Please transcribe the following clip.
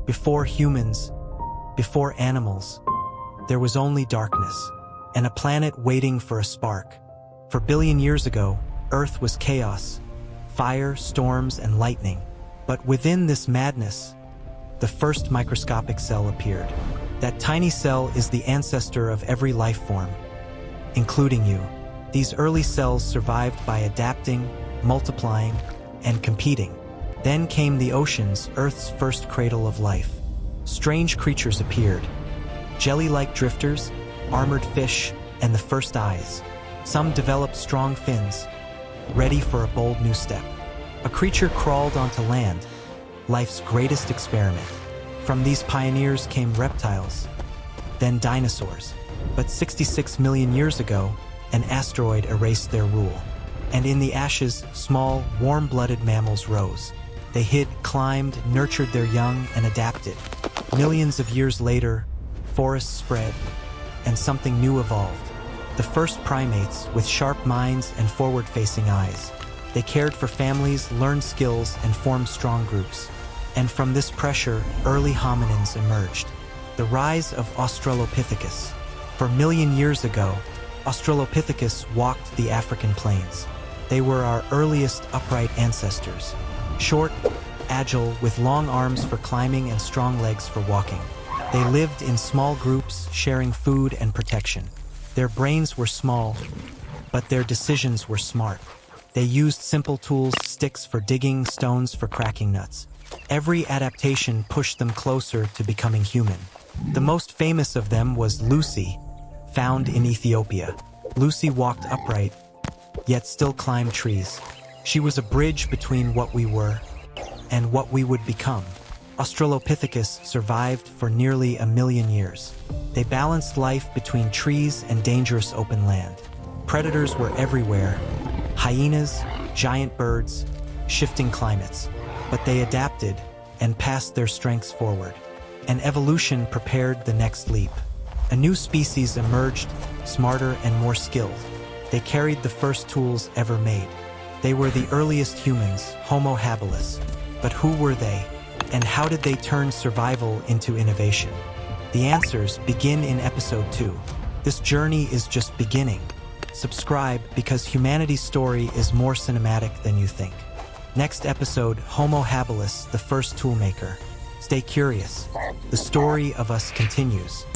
Before humans, before animals, there was only darkness, and a planet waiting for a spark. For billion years ago, Earth was chaos, fire, storms, and lightning. But within this madness, the first microscopic cell appeared. That tiny cell is the ancestor of every life form, including you. These early cells survived by adapting, multiplying, and competing. Then came the oceans, Earth's first cradle of life. Strange creatures appeared. Jelly-like drifters, armored fish, and the first eyes. Some developed strong fins, ready for a bold new step. A creature crawled onto land, life's greatest experiment. From these pioneers came reptiles, then dinosaurs. But 66 million years ago, an asteroid erased their rule. And in the ashes, small, warm-blooded mammals rose. They hid, climbed, nurtured their young, and adapted. Millions of years later, forests spread, and something new evolved. The first primates with sharp minds and forward-facing eyes. They cared for families, learned skills, and formed strong groups. And from this pressure, early hominins emerged. The rise of Australopithecus. For a million years ago, Australopithecus walked the African plains. They were our earliest upright ancestors. Short, agile, with long arms for climbing and strong legs for walking. They lived in small groups, sharing food and protection. Their brains were small, but their decisions were smart. They used simple tools, sticks for digging, stones for cracking nuts. Every adaptation pushed them closer to becoming human. The most famous of them was Lucy, found in Ethiopia. Lucy walked upright, yet still climbed trees. She was a bridge between what we were and what we would become. Australopithecus survived for nearly 1 million years. They balanced life between trees and dangerous open land. Predators were everywhere: hyenas, giant birds, shifting climates. But they adapted and passed their strengths forward. And evolution prepared the next leap. A new species emerged, smarter and more skilled. They carried the first tools ever made. They were the earliest humans, Homo habilis. But who were they? And how did they turn survival into innovation? The answers begin in episode 2. This journey is just beginning. Subscribe because humanity's story is more cinematic than you think. Next episode, Homo habilis, the first toolmaker. Stay curious. The story of us continues.